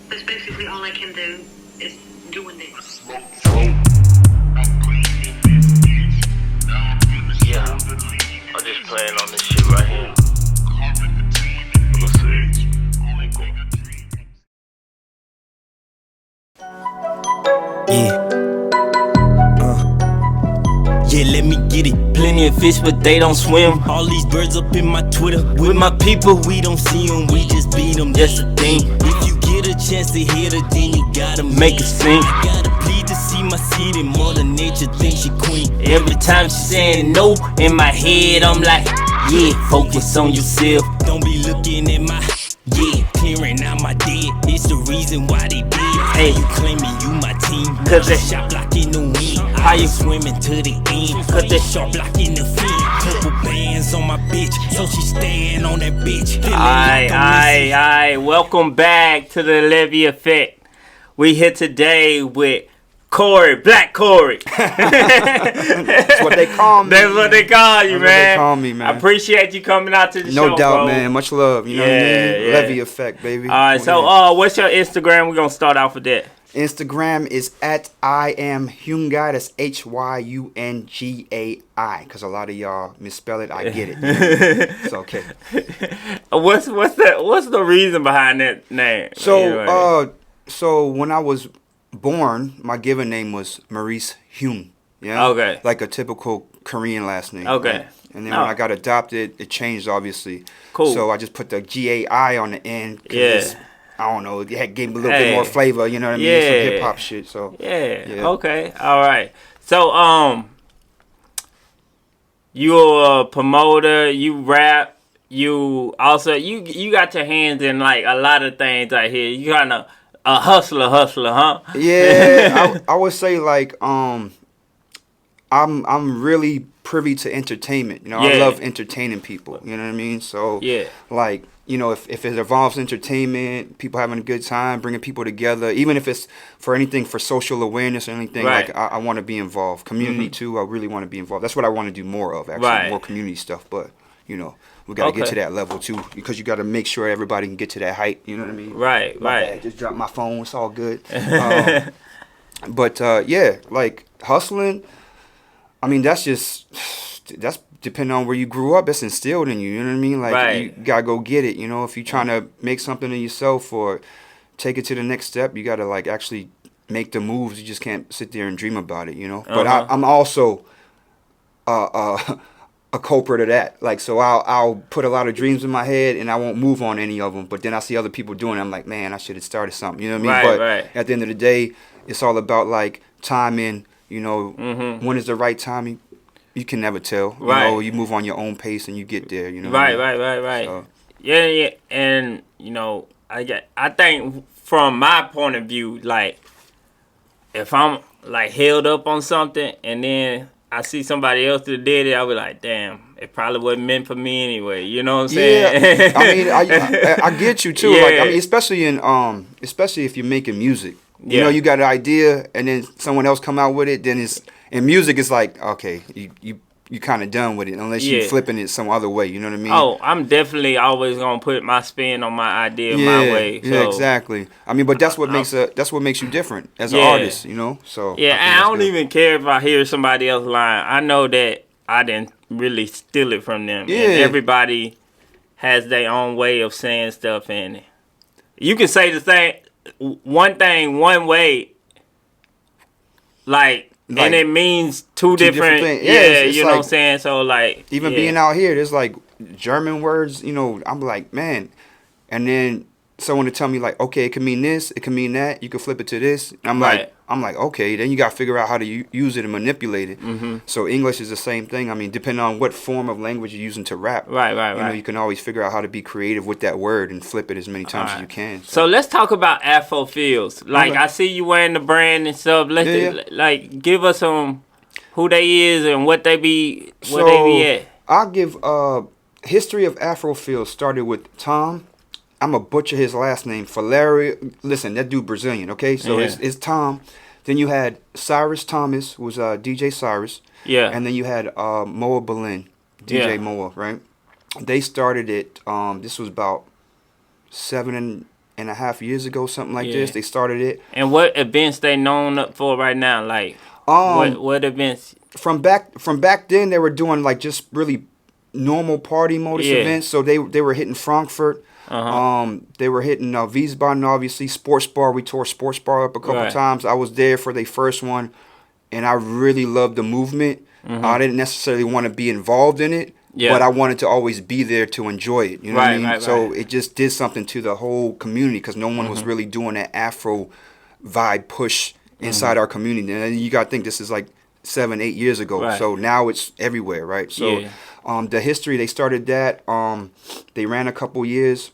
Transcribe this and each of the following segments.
That's basically all I can do is doing this. Yeah, I'm just playing on this shit right here. Yeah. Yeah, let me get it. Plenty of fish, but they don't swim. All these birds up in my Twitter. With my people, we don't see them, we just beat them, that's the thing. If you get a chance to hit her, then you gotta make it sing. I gotta plead to see my seed, and Mother Nature thinks she queen. Every time she saying no, in my head I'm like, yeah, focus on yourself. Don't be looking at my, yeah, clearing out my dead. It's the reason why they did. Hey, you claiming you my team, cause that shot block in the wind. How you swimming to the end, cause that shot block in the fin. Couple bands on my bitch, so she staying on that bitch. Alright, welcome back to the Levy Effect. We here today with Cory, Black Cory. That's what they call me. That's what they call you, That's man. what they call me, man. I appreciate you coming out to the show, No doubt, bro. man. Much love. You know what I mean? Yeah. Levy Effect, baby. Alright, so what's your Instagram? We're gonna start off with that. Instagram is at I am Hyungai. That's HYUNGAI. Because a lot of y'all misspell it. I get it. It's okay. What's the reason behind that name? So so when I was born, my given name was Maurice Hyun. Yeah. Okay. Like a typical Korean last name. Okay. Right? And then when I got adopted, it changed obviously. Cool. So I just put the GAI on the end. Yeah. I don't know. It gave me a little bit more flavor. You know what I mean? Yeah. Some hip hop shit. So yeah. Okay. All right. So you're a promoter. You rap. You also you got your hands in like a lot of things right here. You kind of a hustler, huh? Yeah. I would say like I'm really privy to entertainment. You know, I love entertaining people. You know what I mean? So like, you know, if it involves entertainment, people having a good time, bringing people together, even if it's for anything for social awareness or anything, like I want to be involved. Community too, I really want to be involved. That's what I want to do more of, actually, more community stuff. But, you know, we got to get to that level too, because you got to make sure everybody can get to that height. You know what I mean? Right. Bad. Just dropped my phone. It's all good. But yeah, like hustling, I mean, that's depending on where you grew up, it's instilled in you. You know what I mean? Like you gotta go get it. You know, if you're trying to make something of yourself or take it to the next step, you gotta like actually make the moves. You just can't sit there and dream about it. You know. But I'm also a culprit of that. Like, so I'll put a lot of dreams in my head and I won't move on any of them. But then I see other people doing it. I'm like, man, I should have started something. You know what I mean? But at the end of the day, it's all about like timing. You know, when is the right time? You can never tell. You know, you move on your own pace and you get there. You know. Right. So. Yeah, and you know, I think from my point of view, like if I'm like held up on something and then I see somebody else that did it, I'll be like, damn, it probably wasn't meant for me anyway. You know what I'm saying? Yeah. I mean, I get you too. Like, I mean, especially if you're making music. You know, you got an idea and then someone else come out with it, then in music it's like, okay, you kind of done with it unless you flipping it some other way. You know what I mean? Oh, I'm definitely always gonna put my spin on my idea my way. So. Yeah, exactly. I mean, but that's what makes you different as an artist. You know? So yeah, and I don't even care if I hear somebody else line. I know that I didn't really steal it from them. Yeah. And everybody has their own way of saying stuff, and you can say the same one thing one way, like and it means two different things. Yeah, you know what I'm saying? So like even being out here, there's like German words, you know, I'm like, man, and then someone to tell me like, okay, it can mean this, it can mean that, you can flip it to this. I'm like, okay, then you got to figure out how to use it and manipulate it. So English is the same thing. I mean, depending on what form of language you're using to rap, you know, you can always figure out how to be creative with that word and flip it as many times as you can. So let's talk about Afro Feels. Like I see you wearing the brand and stuff. Let's like give us some who they is and what they be at. I'll give history of Afro Feels started with Tom. I'm going to butcher his last name. Falaria. Listen, that dude Brazilian, okay? So it's Tom. Then you had Cyrus Thomas, who was DJ Cyrus. Yeah. And then you had Moa Berlin, DJ Moa, right? They started it, this was about 7 4.5 years ago, something like this. They started it. And what events they known for right now? Like, what events? From back then, they were doing like just really normal party modus events. So they were hitting Frankfurt. They were hitting Wiesbaden, obviously. Sports bar. We tore Sports Bar up a couple times. I was there for their first one, and I really loved the movement. I didn't necessarily want to be involved in it, but I wanted to always be there to enjoy it. You know what I mean? So it just did something to the whole community because no one was really doing that Afro vibe push inside our community. And you got to think this is like 7-8 years ago. So now it's everywhere, right? So the history, they started that. They ran a couple years.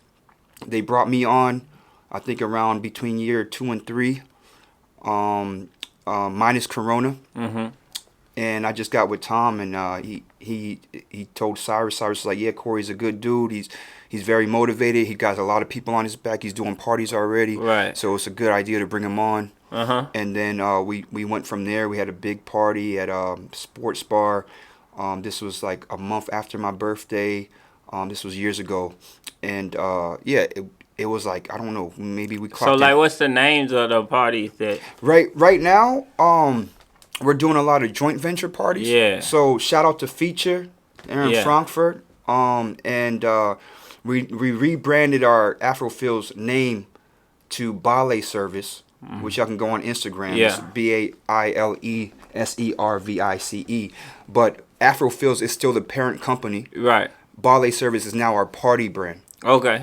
They brought me on, I think around between year 2 and 3, minus Corona. And I just got with Tom, and he told Cyrus was like, yeah, Cory's a good dude. He's very motivated. He got a lot of people on his back. He's doing parties already. So it's a good idea to bring him on. And then we went from there. We had a big party at Sports Bar. This was like a month after my birthday. This was years ago. And it was like, I don't know, maybe we clocked. So like, what's the names of the parties that? Right now, we're doing a lot of joint venture parties. So shout out to Feature in Frankfurt. And we rebranded our Afrofil's name to Ballet Service, which y'all can go on Instagram. It's BAILESERVICE. But Afrofil's is still the parent company. Ballet Service is now our party brand.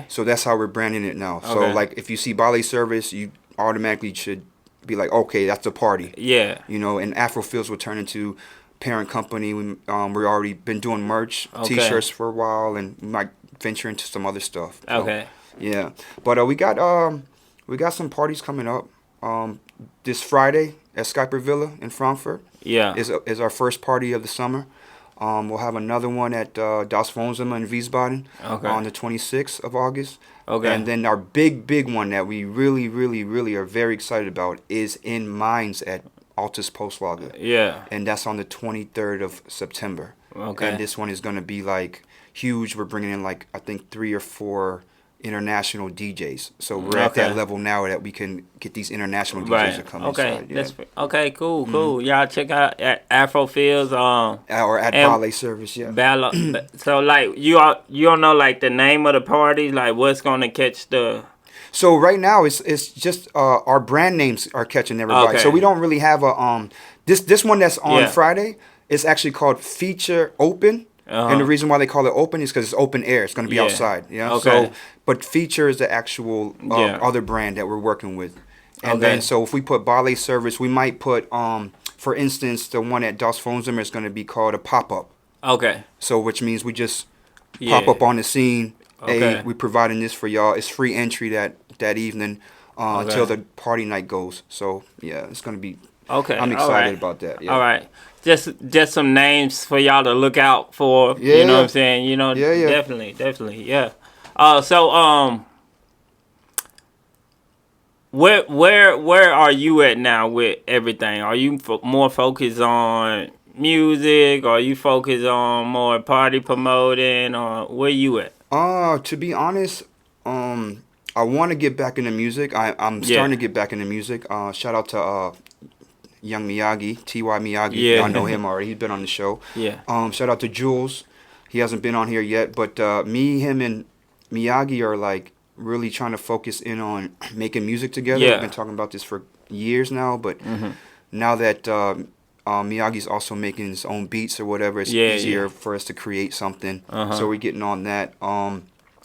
So that's how we're branding it now. So like if you see Ballet Service, you automatically should be like, okay, that's a party. You know, and Afrofil's will turn into parent company. We're already been doing merch, T-shirts for a while, and we might venture into some other stuff. So, yeah, but we got some parties coming up. This Friday at Skyper Villa in Frankfurt. Is our first party of the summer. We'll have another one at Das Wohnzimmer in Wiesbaden on the 26th of August. And then our big one that we really are very excited about is in Mainz at Altes Postlager. And that's on the 23rd of September. And this one is going to be like huge. We're bringing in like, I think 3 or 4 international DJs. So we're at that level now that we can get these international DJs to come inside. Cool. Y'all check out at Afrofil's or at Ballet Service. So like you don't know like the name of the party, like what's gonna catch the. So right now it's just our brand names are catching everybody. So we don't really have a this one that's on Friday is actually called Feature Open. And the reason why they call it open is because it's open air. It's going to be outside. So, but Feature is the actual other brand that we're working with. And then, so if we put Ballet Service, we might put, for instance, the one at Das Wohnzimmer is going to be called a pop-up. So, which means we just pop up on the scene. Hey, we're providing this for y'all. It's free entry that evening until the party night goes. So, yeah, it's going to be... I'm excited about that. Just some names for y'all to look out for. You know what I'm saying? You know, definitely. So where are you at now with everything? Are you more focused on music? Or are you focused on more party promoting? Or where you at? To be honest, I want to get back into music. I'm starting to get back into music. Shout out to Young Miyagi, T.Y. Miyagi. Y'all know him already. He's been on the show. Shout out to Jules. He hasn't been on here yet, but me, him, and Miyagi are like really trying to focus in on making music together. We've been talking about this for years now, but now that Miyagi's also making his own beats or whatever, it's easier for us to create something. So we're getting on that.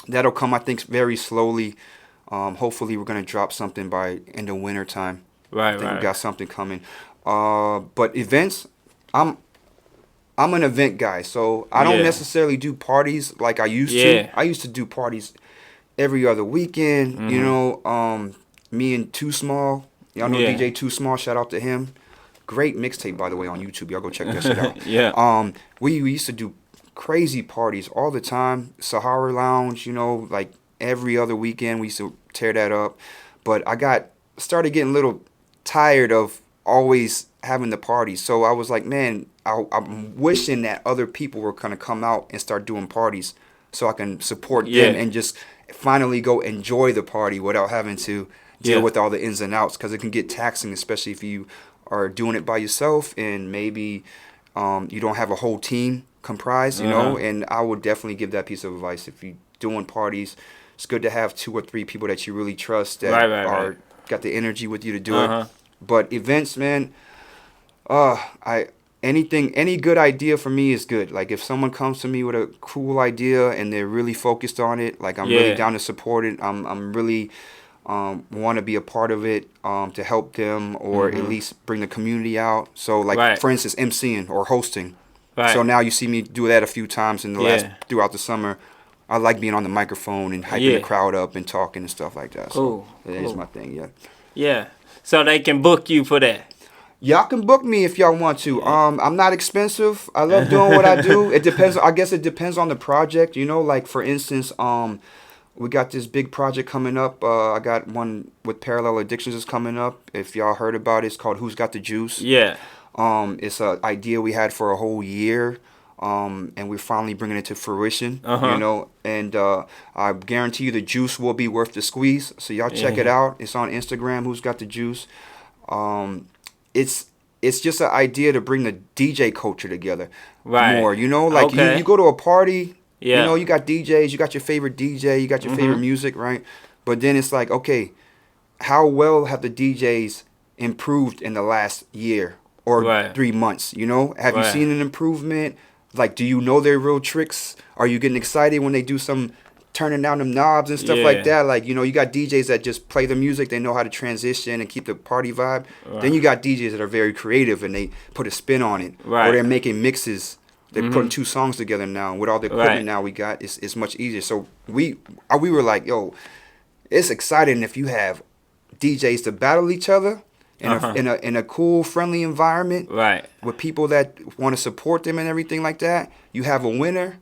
That'll come, I think, very slowly. Hopefully, we're gonna drop something by end of winter time. I think we got something coming. But events, I'm an event guy, so I don't necessarily do parties like I used to. I used to do parties every other weekend. You know, me and Too Small. Y'all know DJ Too Small. Shout out to him. Great mixtape, by the way, on YouTube. Y'all go check that shit out. We used to do crazy parties all the time. Sahara Lounge, you know, like every other weekend we used to tear that up. But I started getting a little tired of always having the parties. So I was like, man, I'm wishing that other people were going to come out and start doing parties so I can support them and just finally go enjoy the party without having to deal with all the ins and outs, because it can get taxing, especially if you are doing it by yourself and maybe you don't have a whole team comprised, you know. And I would definitely give that piece of advice. If you're doing parties, it's good to have 2 or 3 people that you really trust that are got the energy with you to do it. But events, man, any good idea for me is good. Like if someone comes to me with a cool idea and they're really focused on it, like I'm really down to support it. I'm really want to be a part of it to help them, or at least bring the community out. So like for instance, MCing or hosting. So now you see me do that a few times in the throughout the summer. I like being on the microphone and hyping the crowd up and talking and stuff like that. Cool. So that is my thing. Yeah. So they can book you for that. Y'all can book me if y'all want to. I'm not expensive. I love doing what I do. It depends. I guess it depends on the project. You know, like for instance, we got this big project coming up. I got one with Parallel Addictions is coming up. If y'all heard about it, it's called Who's Got the Juice. Yeah. It's an idea we had for a whole year. And we're finally bringing it to fruition, you know, and I guarantee you the juice will be worth the squeeze. So y'all check it out. It's on Instagram, Who's Got the Juice. It's just an idea to bring the DJ culture together more, you know, like you go to a party, you know, you got DJs, you got your favorite DJ, you got your favorite music, right? But then it's like, okay, how well have the DJs improved in the last year or 3 months, you know? Have you seen an improvement? Like, do you know their real tricks? Are you getting excited when they do some turning down them knobs and stuff like that? Like, you know, you got DJs that just play the music. They know how to transition and keep the party vibe. Then you got DJs that are very creative and they put a spin on it. Or they're making mixes. They're putting 2 songs together now. With all the equipment now we got, it's much easier. So we were like, yo, it's exciting if you have DJs to battle each other in a cool, friendly environment, with people that want to support them and everything like that. You have a winner,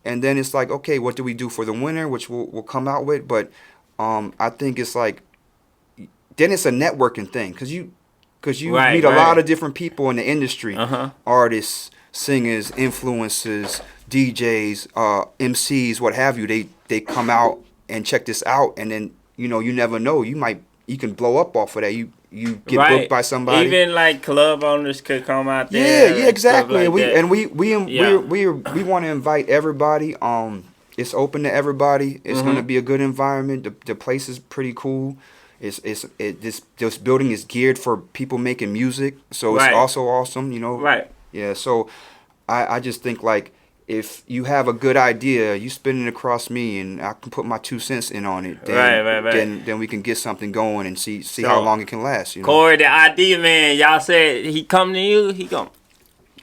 and then it's like, okay, what do we do for the winner, which we'll come out with. But I think it's like, then it's a networking thing, because you meet a lot of different people in the industry, artists, singers, influencers, DJs, MCs, what have you. They come out and check this out, and then, you know, you never know, you can blow up off of that. You get booked by somebody. Even like club owners could come out there. Yeah, exactly. Like we want to invite everybody. It's open to everybody. It's gonna be a good environment. The place is pretty cool. This building is geared for people making music, so it's also awesome. You know. Yeah. So I just think, like, if you have a good idea, you spin it across me, and I can put my 2 cents in on it. Then, then we can get something going and see how long it can last. You know? Cory, the idea man, y'all said he come to you, he gonna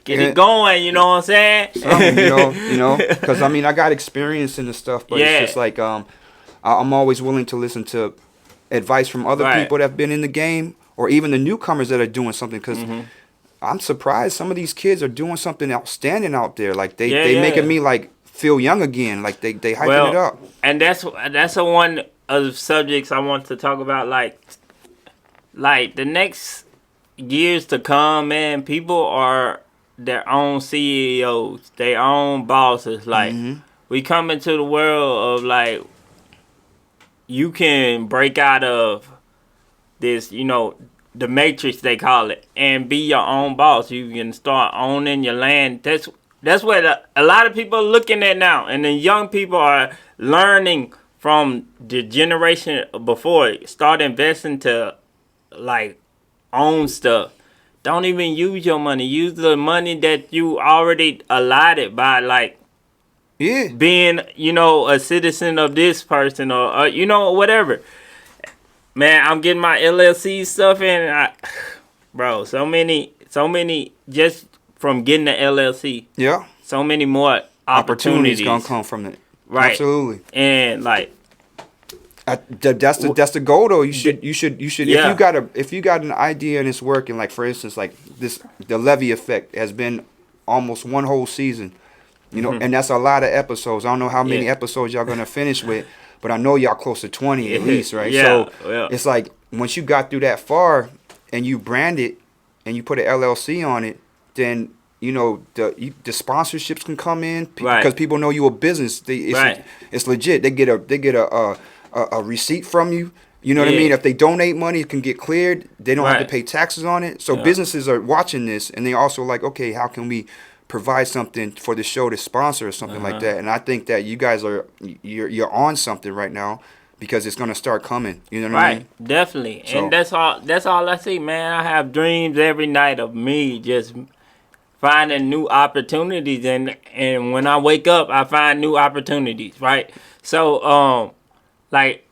get it going. You know what I'm saying? You know, because I mean, I got experience in the stuff, but it's just like I'm always willing to listen to advice from other people that have been in the game, or even the newcomers that are doing something. Because I'm surprised some of these kids are doing something outstanding out there. Like they making me like feel young again. Like they hyping it up. And that's a one of the subjects I want to talk about. Like the next years to come, man, people are their own CEOs, their own bosses. Like we come into the world of, like, you can break out of this, you know, the matrix they call it, and be your own boss. You can start owning your land. That's what a lot of people are looking at now, and the young people are learning from the generation before. Start investing to, like, own stuff. Don't even use your money. Use the money that you already allotted by, like, being, you know, a citizen of this person, or you know, whatever. Man, I'm getting my LLC stuff in. Bro, so many, just from getting the LLC. Yeah. So many more opportunities gonna come from it. Right. Absolutely. And, like, that's the goal, though. You should if you got an idea and it's working, like, for instance, like the Levy Effect has been almost one whole season, you know, and that's a lot of episodes. I don't know how many episodes y'all gonna finish with, but I know y'all close to 20 at least, right? So it's like, once you got through that far and you brand it and you put an LLC on it, then you know, the sponsorships can come in Right. because people know you a business. It's legit. They get a receipt from you. You know what I Yeah. mean? If they donate money, it can get cleared. They don't have to Right. pay taxes on it. So Yeah. businesses are watching this, and they also like, okay, how can we provide something for the show to sponsor or something like that? And I think that you guys you're on something right now because it's gonna start coming. You know what I mean? Right, definitely. So- And that's all I see, man. I have dreams every night of me just finding new opportunities, and when I wake up I find new opportunities, right? So like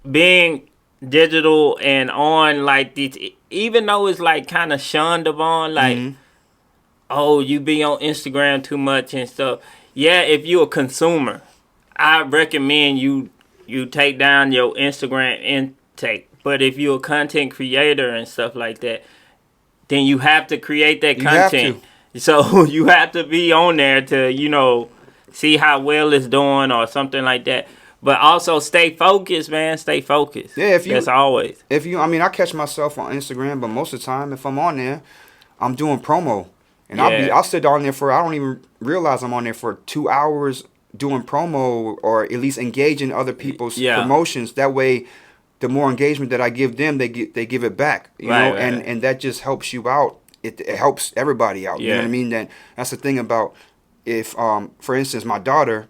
being digital and on like these, even though it's like kind of shunned upon, like oh, you be on Instagram too much and stuff. Yeah, if you're a consumer, I recommend you take down your Instagram intake. But if you're a content creator and stuff like that, then you have to create that You have content. So you have to be on there to, you know, see how well it's doing or something like that. But also stay focused, man. Stay focused. Yeah, that's always. I mean, I catch myself on Instagram, but most of the time, if I'm on there, I'm doing promo, and Yeah. I'll sit on there I don't even realize I'm on there for 2 hours doing promo, or at least engaging other people's Yeah. promotions. That way, the more engagement that I give them, they give it back, you Right, know, right. and that just helps you out. It helps everybody out. You know Yeah. what I mean? That's the thing about if, for instance, my daughter,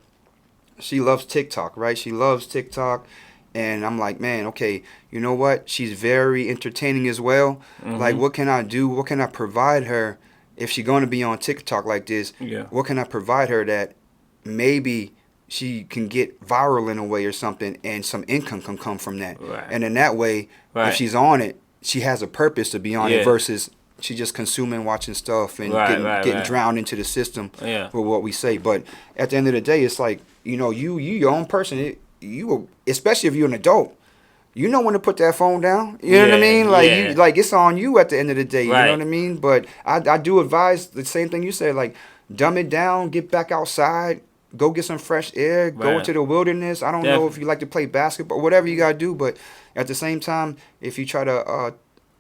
she loves TikTok, right? She loves TikTok. And I'm like, man, okay, you know what? She's very entertaining as well. Like, what can I do? What can I provide her if she's going to be on TikTok like this? Yeah. What can I provide her that maybe she can get viral in a way or something, and some income can come from that? Right. And in that way, Right. if she's on it, she has a purpose to be on Yeah. it versus she just consuming, watching stuff, and Right, getting right. drowned into the system Yeah. for what we say. But at the end of the day, it's like, you know, you your own person. Especially if you're an adult, you know when to put that phone down. You know what I Yeah, mean? Like yeah. it's on you at the end of the day. You know Right. what I mean? But I do advise the same thing you said. Like, dumb it down, get back outside, go get some fresh air, go Right. into the wilderness. I don't know if you like to play basketball, whatever you gotta do. But at the same time, if you try to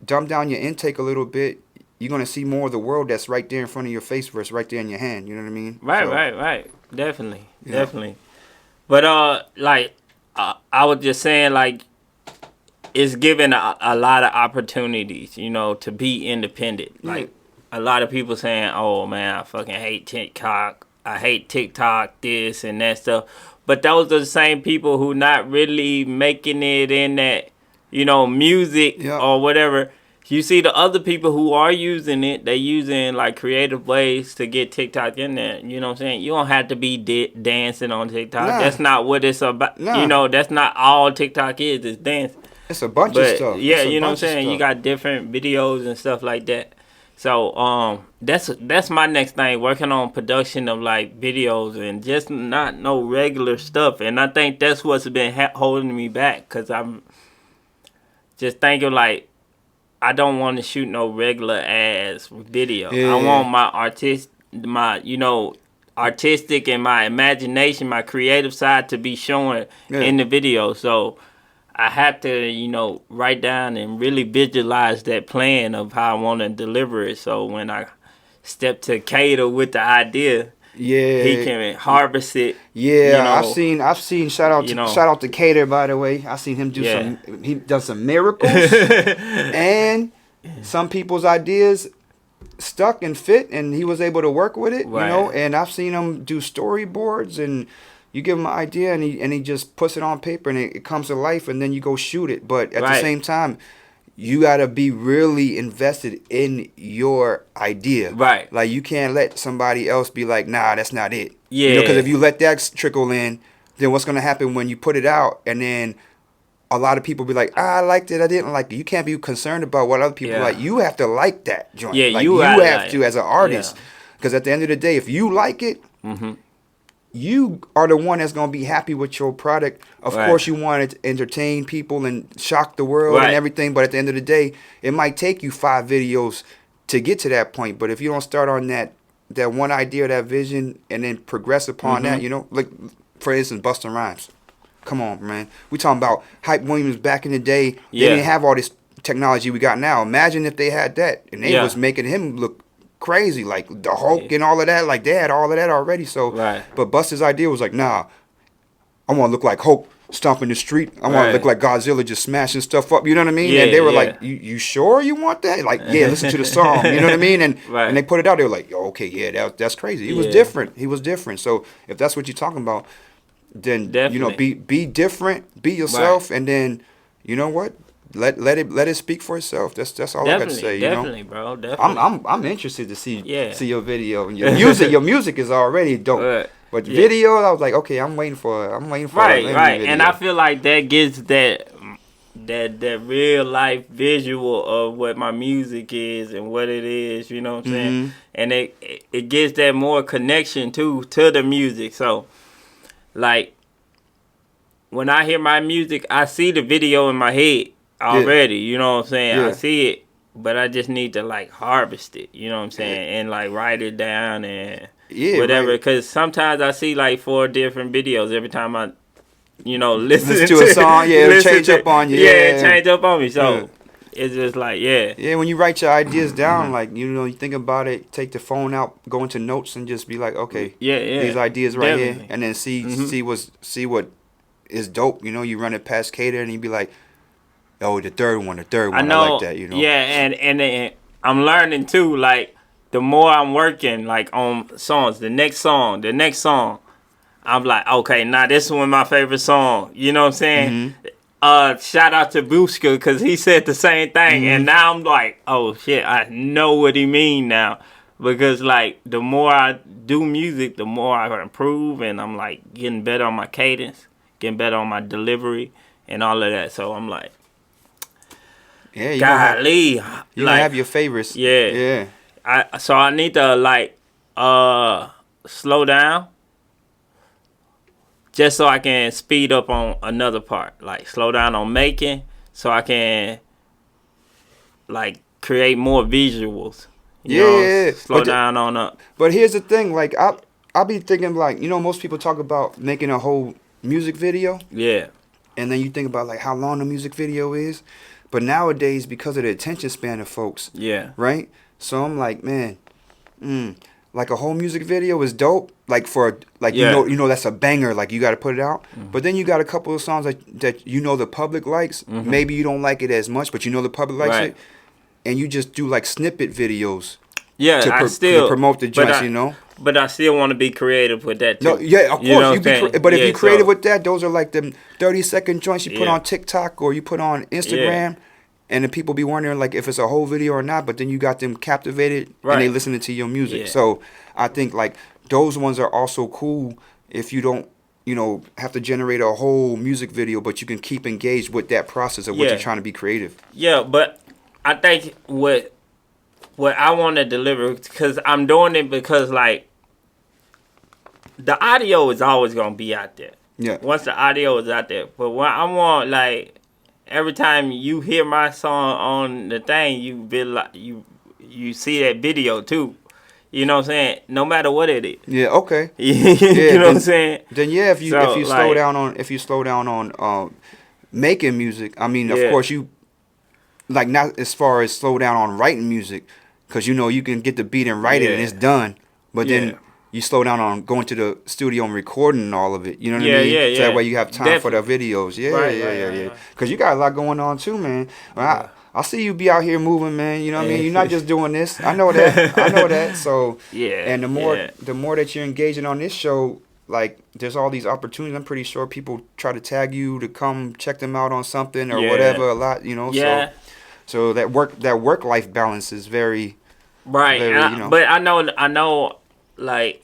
dumb down your intake a little bit, you're gonna see more of the world that's right there in front of your face versus right there in your hand. You know what I mean? Right, So, right. Definitely, Yeah. definitely. But like I was just saying, like it's given a lot of opportunities, you know, to be independent. Like a lot of people saying, "Oh man, I fucking hate TikTok. I hate TikTok, this and that stuff." But those are the same people who not really making it in that, you know, music Yeah. or whatever. You see the other people who are using it, they using like creative ways to get TikTok in there. You know what I'm saying? You don't have to be dancing on TikTok. Nah. That's not what it's about. Nah. You know, that's not all TikTok is. It's dance. It's a bunch of But stuff. yeah, It's a you know what I'm bunch of saying? You stuff. got different videos and stuff like that. So that's my next thing, working on production of like videos and just not no regular stuff. And I think that's what's been holding me back, because I'm just thinking like I don't want to shoot no regular ass video. Yeah. I want my artistic and my imagination, my creative side to be showing in the video. So I have to, you know, write down and really visualize that plan of how I want to deliver it. So when I step to Cater with the idea, Yeah, he can harvest it. Yeah, you know. I've seen shout out to Cater, by the way. I've seen him do he does some miracles, and some people's ideas stuck and fit, and he was able to work with it, Right. you know. And I've seen him do storyboards, and you give him an idea, and he just puts it on paper, and it comes to life, and then you go shoot it. But at the Right. same time, you gotta be really invested in your idea. Right. Like, you can't let somebody else be like, nah, that's not it. Yeah. You know, because if you let that trickle in, then what's gonna happen when you put it out, and then a lot of people be like, I liked it, I didn't like it. You can't be concerned about what other people like. You have to like that joint. Yeah, like, you have like to as an artist. Because at the end of the day, if you like it, you are the one that's going to be happy with your product. Of Right. course, you want it to entertain people and shock the world Right. and everything. But at the end of the day, it might take you 5 videos to get to that point. But if you don't start on that one idea, that vision, and then progress upon that, you know, like, for instance, Busta Rhymes. Come on, man. We talking about Hype Williams back in the day. They Yeah. didn't have all this technology we got now. Imagine if they had that, and they was making him look crazy, like the Hulk and all of that. Like they had all of that already. So, Right. but Busta's idea was like, nah, I want to look like Hulk stomping the street. I want to look like Godzilla just smashing stuff up. You know what I mean? Yeah, and they were yeah. like, you sure you want that? Like, yeah, listen to the song. You know what I mean? And Right. and they put it out. They were like, yo, okay, yeah, that's crazy. He was different. He was different. So if that's what you're talking about, then you know, be different, be yourself, and then you know what? Let it speak for itself. That's all I got to say. You Definitely, know? bro. Definitely. I'm interested to see your video and your music is already dope. But video, I was like, okay, I'm waiting for right. Video. And I feel like that gives that real life visual of what my music is and what it is. You know what I'm saying? And it gives that more connection to the music. So, like, when I hear my music, I see the video in my head already. You know what I'm saying? I see it, but I just need to like harvest it. You know what I'm saying? And like write it down and whatever. Because sometimes I see like 4 different videos every time I, you know, listen to a song. Yeah, it'll change up on you. Yeah, it change up on me. So it's just like yeah. When you write your ideas down, like you know, you think about it, take the phone out, go into notes, and just be like, okay, these ideas right here, and then see what is dope. You know, you run it past Cater, and you be like, oh, the third one, I like that. You know. Yeah, and I'm learning too. Like the more I'm working, like on songs, the next song, I'm like, okay, now this one my favorite song. You know what I'm saying? Shout out to Bushka because he said the same thing, and now I'm like, oh shit, I know what he mean now, because like the more I do music, the more I improve, and I'm like getting better on my cadence, getting better on my delivery, and all of that. So I'm like, yeah, golly, you like, have your favorites. Yeah. So I need to like slow down just so I can speed up on another part. Like slow down on making so I can like create more visuals. You know, slow down on up. But here's the thing, like I'll be thinking like, you know, most people talk about making a whole music video. Yeah. And then you think about like how long the music video is. But nowadays, because of the attention span of folks, right? So I'm like, man, like a whole music video is dope. Like you know that's a banger. Like you got to put it out. But then you got a couple of songs that you know the public likes. Maybe you don't like it as much, but you know the public likes it, and you just do like snippet videos. Yeah, to promote the joints, you know. But I still want to be creative with that too. No, yeah, of course. But if you're creative with that, those are like them 30-second joints you put on TikTok or you put on Instagram, and then people be wondering like if it's a whole video or not. But then you got them captivated and they listening to your music. Yeah. So I think like those ones are also cool if you don't, you know, have to generate a whole music video, but you can keep engaged with that process of what you're trying to be creative. Yeah, but I think what I want to deliver, because I'm doing it because like the audio is always gonna be out there. Yeah. Once the audio is out there, but what I want, like every time you hear my song on the thing, you be like you see that video too. You know what I'm saying? No matter what it is. Yeah. Okay. You know what I'm saying? Then if you slow down on making music, I mean, of course you like not as far as slow down on writing music. Because, you know, you can get the beat and write it and it's done. But then you slow down on going to the studio and recording all of it. You know what I mean? So that way you have time for the videos. Yeah. Because you got a lot going on too, man. I see you be out here moving, man. You know what I mean? You're not just doing this. I know that. So, and the more that you're engaging on this show, like, there's all these opportunities. I'm pretty sure people try to tag you to come check them out on something or whatever a lot, you know? Yeah. So that work life balance is very very, you know. But I know, like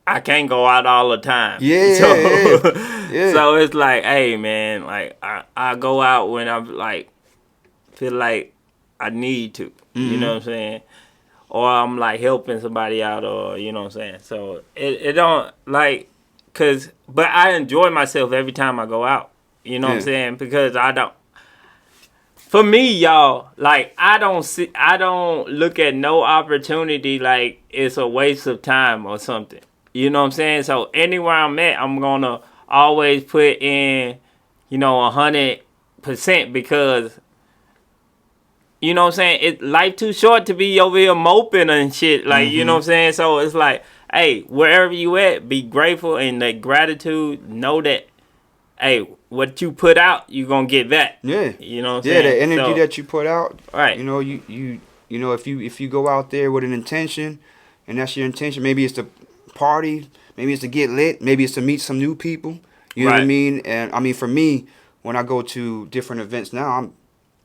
I can't go out all the time. So it's like, hey man, like I go out when I'm like feel like I need to. You know what I'm saying? Or I'm like helping somebody out, or you know what I'm saying. So it don't like, but I enjoy myself every time I go out. You know what I'm saying? Because I don't. For me, y'all, like I don't look at no opportunity like it's a waste of time or something. You know what I'm saying? So anywhere I'm at, I'm gonna always put in, you know, 100%, because you know what I'm saying, life too short to be over here moping and shit. Like, you know what I'm saying? So it's like, hey, wherever you at, be grateful, and that gratitude, know that, hey, what you put out, you gonna get back. Yeah. You know what I'm Yeah, saying? the energy So, that you put out. right. You know, you know, if you go out there with an intention, and that's your intention, maybe it's to party, maybe it's to get lit, maybe it's to meet some new people. You know what I Right. mean? And I mean, for me, when I go to different events now,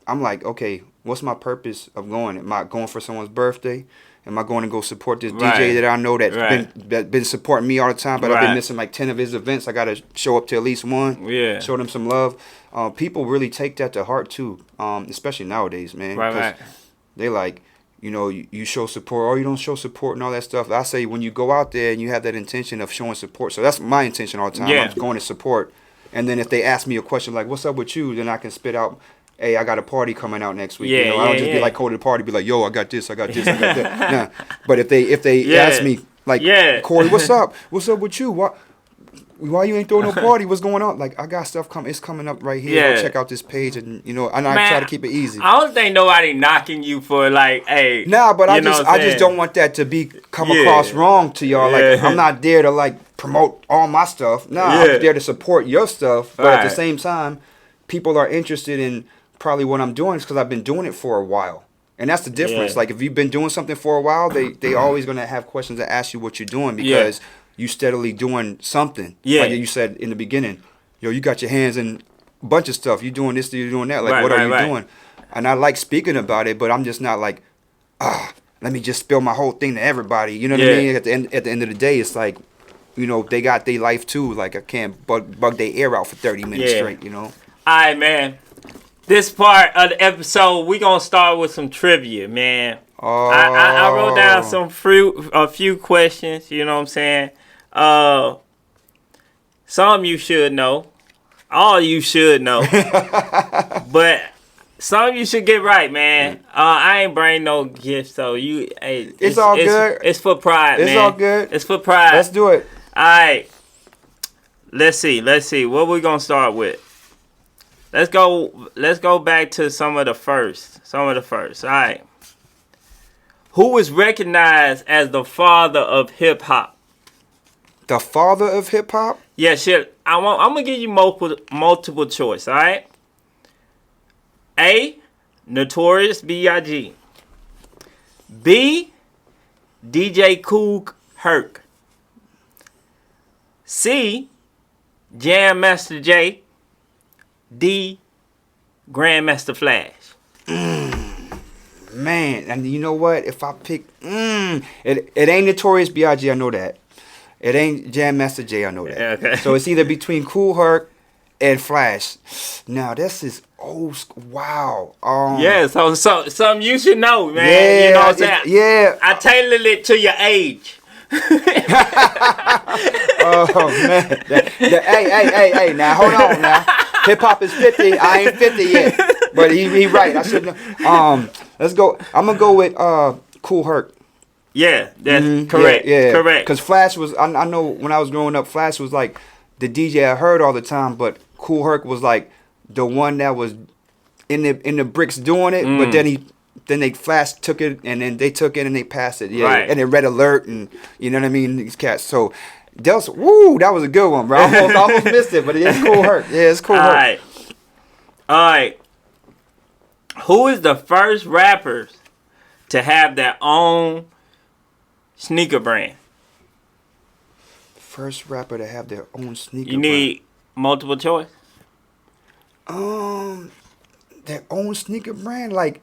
I'm like, okay, what's my purpose of going? Am I going for someone's birthday? Am I going to go support this Right. DJ that I know that's Right. been supporting me all the time, but I've been Right. missing like 10 of his events. I got to show up to at least one. Yeah. Show them some love. People really take that to heart too, especially nowadays, man. Right, 'cause right. they like, you know, you show support or you don't show support and all that stuff. I say when you go out there and you have that intention of showing support. So that's my intention all the time. Yeah. I'm going to support. And then if they ask me a question like, what's up with you? Then I can spit out, hey, I got a party coming out next week. Yeah, you know, I don't just be yeah. like, go to the party, be like, yo, I got this, I got this, I got that. Nah. But if they Yeah. ask me, like, Yeah. Cory, what's up? What's up with you? Why you ain't throwing no party? What's going on? Like, I got stuff coming. It's coming up right here. Yeah. Go check out this page, and you know, and I Man, try to keep it easy. I don't think nobody knocking you for, like, hey. Nah, but you I know just what I'm I just saying? don't want that to come Yeah. across wrong to y'all. Like, Yeah. I'm not there to like promote all my stuff. Nah, Yeah. I'm there to support your stuff. But at Right. the same time, people are interested in probably what I'm doing because I've been doing it for a while. And that's the difference. Yeah. Like, if you've been doing something for a while, they always gonna have questions to ask you what you're doing because you steadily doing something. Yeah. Like you said in the beginning, yo, you got your hands in a bunch of stuff. You doing this, you doing that. Like, Right, what right, are you right. doing? And I like speaking about it, but I'm just not like, let me just spill my whole thing to everybody. You know what I Yeah. mean? At the end of the day, it's like, you know, they got their life too. Like, I can't bug their ear out for 30 minutes Yeah. straight, you know? All right, man. This part of the episode, we gonna start with some trivia, man. Oh. I wrote down a few questions. You know what I'm saying? Some you should know, all you should know, but some you should get right, man. I ain't bring no gifts, so you. Hey, It's all good. It's for pride, It's man. all good. It's for pride. Let's do it. All right. Let's see. What we gonna start with? Let's go back to some of the first. All right. Who is recognized as the father of hip hop? The father of hip hop? Yeah, shit. I'm gonna give you multiple choice. All right. A. Notorious B.I.G. B. DJ Kool Herc. C. Jam Master Jay. D. Grandmaster Flash. Man, and you know what? If I pick, it ain't Notorious B.I.G., I know that. It ain't Jam Master Jay, I know that. Okay. So it's either between Kool Herc and Flash. Now, this is old school. Wow. Yeah, so something you should know, man. Yeah, You know what I'm saying? yeah. I tailored it to your age. Oh, man. Hey, now, hold on now. Hip-hop is 50. I ain't 50 yet. But he right. I shouldn't. Let's go. I'm going to go with Kool Herc. Yeah, that's correct. Yeah. Correct. Because Flash was, I know when I was growing up, Flash was like the DJ I heard all the time, but Kool Herc was like the one that was in the bricks doing it, but then they Flash took it, and then they took it and they passed it. Yeah. Right. And then Red Alert, and you know what I mean? These cats. So that was a good one, bro. I almost missed it, but it's Kool Herc. Yeah, it's Kool Herc. All right. Who is the first rapper to have their own sneaker brand? First rapper to have their own sneaker You need multiple choice? brand. Their own sneaker brand, like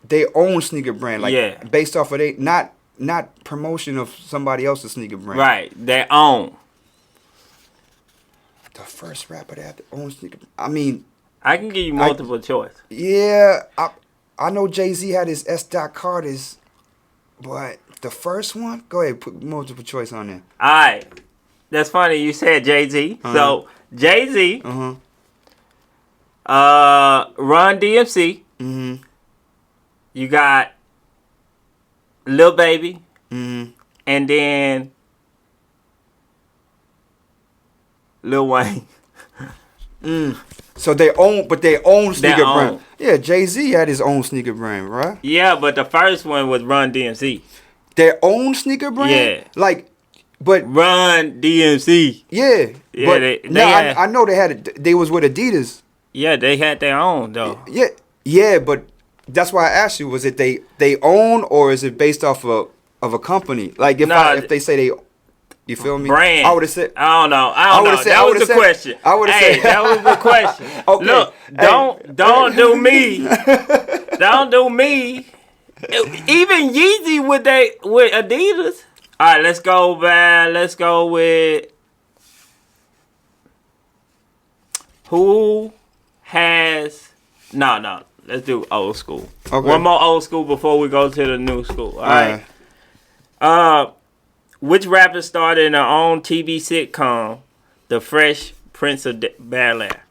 their own sneaker brand, like Yeah. based off of not promotion of somebody else's sneaker brand. Right, their own. The first rapper to have their own sneaker. I mean, I can give you multiple choice. yeah, I know Jay-Z had his S. Carter's, but the first one, go ahead, put multiple choice on there. All right. That's funny. You said Jay-Z. So, Jay-Z, Run DMC. Mm-hmm. You got Lil Baby. Mm-hmm. And then Lil Wayne. So they own sneaker own. brand. Yeah, Jay-Z had his own sneaker brand, right? Yeah, but the first one was Run DMC. Their own sneaker brand? Yeah. Like, but Run DMC. yeah. Yeah, But they no, had- I know they was with Adidas. Yeah, they had their own though. Yeah, but that's why I asked you, was it they own or is it based off of a company? Like if they say they, you feel me? Brand. I would have said, I don't know. That was the question. I would've hey, said- that was the question. Okay. Look, don't do me. Don't do me. Even Yeezy with Adidas. All right, let's go back. Let's go with who has no. Let's do old school. Okay. One more old school before we go to the new school. All right. Which rapper started their own TV sitcom, The Fresh Prince of Bel-Air?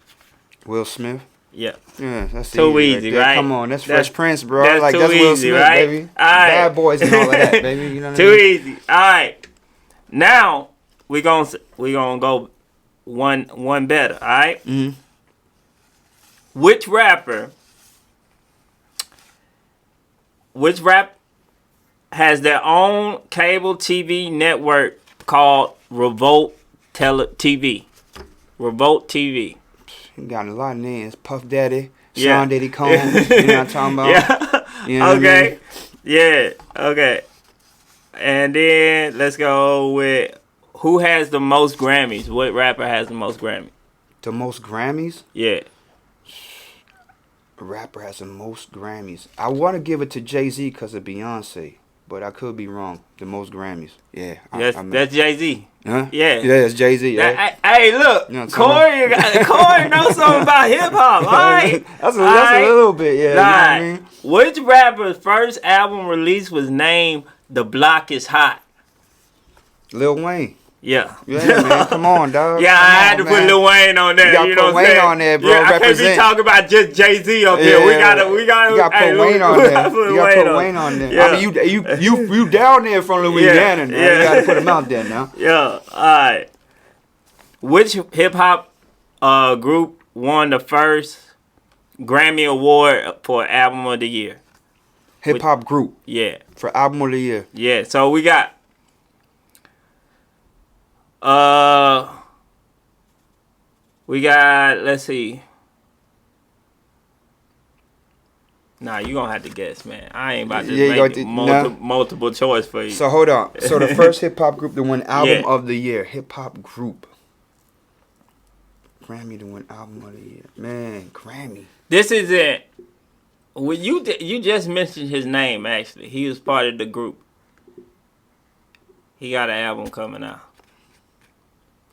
Will Smith. Yeah. Yeah, that's Too easy, there. right? Come on, that's That's- Fresh Prince, bro. that's Like too that's Will easy, Smith, right? baby. All right. Bad Boys and all of that, baby. You know what I Too mean? easy. All right. Now we gonna go one better. All right. Mhm. Which rapper has their own cable TV network called Revolt TV? Revolt TV. He got a lot of names. Puff Daddy, Yeah. Sean Diddy Combs. You know what I'm talking about? Yeah. You know what I Okay. mean? Yeah. Okay. And then let's go with who has the most Grammys? What rapper has the most Grammys? The most Grammys? Yeah. A rapper has the most Grammys. I want to give it to Jay-Z because of Beyonce, but I could be wrong. The most Grammys. Yeah. That's Jay-Z. Huh? Yeah. Yeah, it's Jay-Z. Yeah. Hey, look, You know what I'm Corey knows something about hip hop. All right. That's a little bit, yeah. You know what I mean? Which rapper's first album release was named "The Block Is Hot"? Lil Wayne. Yeah. Yeah, man. Come on, dog. Yeah, Come I had on, to man. put Lil Wayne on there. You gotta You put know what I'm Wayne saying? on there, bro. Yeah, I can't be Represent. talking about just Jay-Z up here. We gotta. You gotta hey, put Wayne on we there. gotta put You gotta put Wayne on there. Yeah. I mean, you down there from Louisiana, man. yeah. You gotta put him out there now. Yeah. All right. Which hip hop group won the first Grammy Award for Album of the Year? Hip hop group Yeah. for album of the year. Yeah. So we got. Let's see. Nah, you gonna have to guess, man. I ain't about to make multiple choice for you. So hold on. So the first hip hop group to win album Yeah. of the year, hip hop group. Grammy to win album of the year, man. Grammy. This is it. Well, you just mentioned his name. Actually, he was part of the group. He got an album coming out.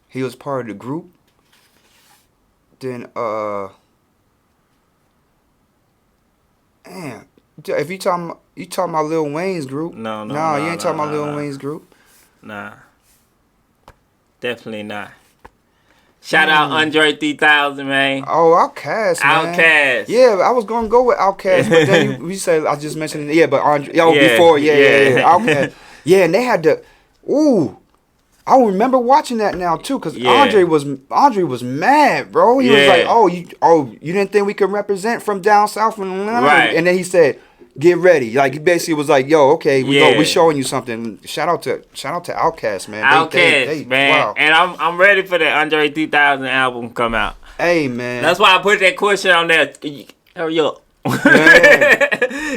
He was part of the group. Then damn. If you talking about Lil Wayne's group. No, you ain't talking about Lil Wayne's group. Nah, definitely not. Shout out Andre 3000, man. Oh, Outkast, man. Outkast. Yeah, I was gonna go with Outkast, but then you said I just mentioned it. Yeah, but Andre. Yeah, Before, yeah. Outkast. Yeah, and they had the. Ooh, I remember watching that now too, cause Yeah. Andre was mad, bro. He was Yeah. like, you didn't think we could represent from down south, Right. And then he said, get ready. Like he basically was like, yo, okay, Yeah. we showing you something. Shout out to Outkast, man. Outkast, man. Wow. And I'm ready for the Andre 3000 album come out. Hey, man. That's why I put that question on there. Hurry up.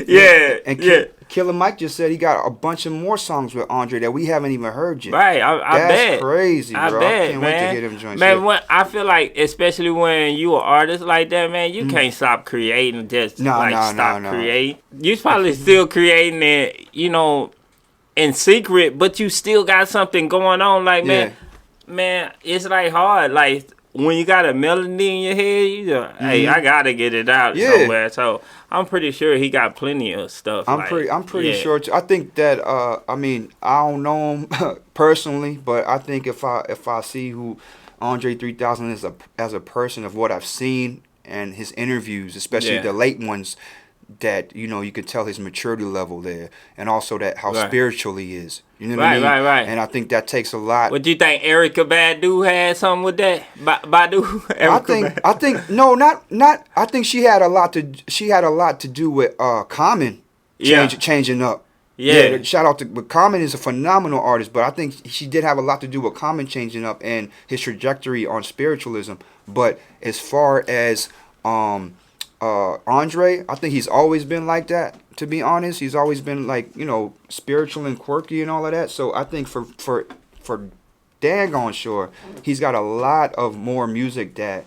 Yeah. And yeah. Killer Mike just said he got a bunch of more songs with Andre that we haven't even heard yet. Right, I That's bet. crazy, bro. I bet, can't man. wait to hear them joints. Man, I feel like, especially when you an artist like that, man, you can't stop creating. Just stop creating. You probably still creating it, in secret, but you still got something going on. Like, man, it's like hard. Like when you got a melody in your head, you just, hey, I gotta get it out somewhere. So I'm pretty sure he got plenty of stuff. I'm pretty sure. I think that I don't know him personally, but I think if I see who Andre 3000 is as a person, of what I've seen and his interviews, especially the late ones, that you could tell his maturity level there, and also that how Right. spiritual he is. You know what I mean? Right. And I think that takes a lot. What do you think? Erica Badu had something with that? Badu. I think no, not. I think she had a lot to do with Common changing up. Yeah. Shout out to, but Common is a phenomenal artist, but I think she did have a lot to do with Common changing up and his trajectory on spiritualism. But as far as Andre, I think he's always been like that. To be honest, he's always been like spiritual and quirky and all of that. So I think for daggone sure, he's got a lot of more music that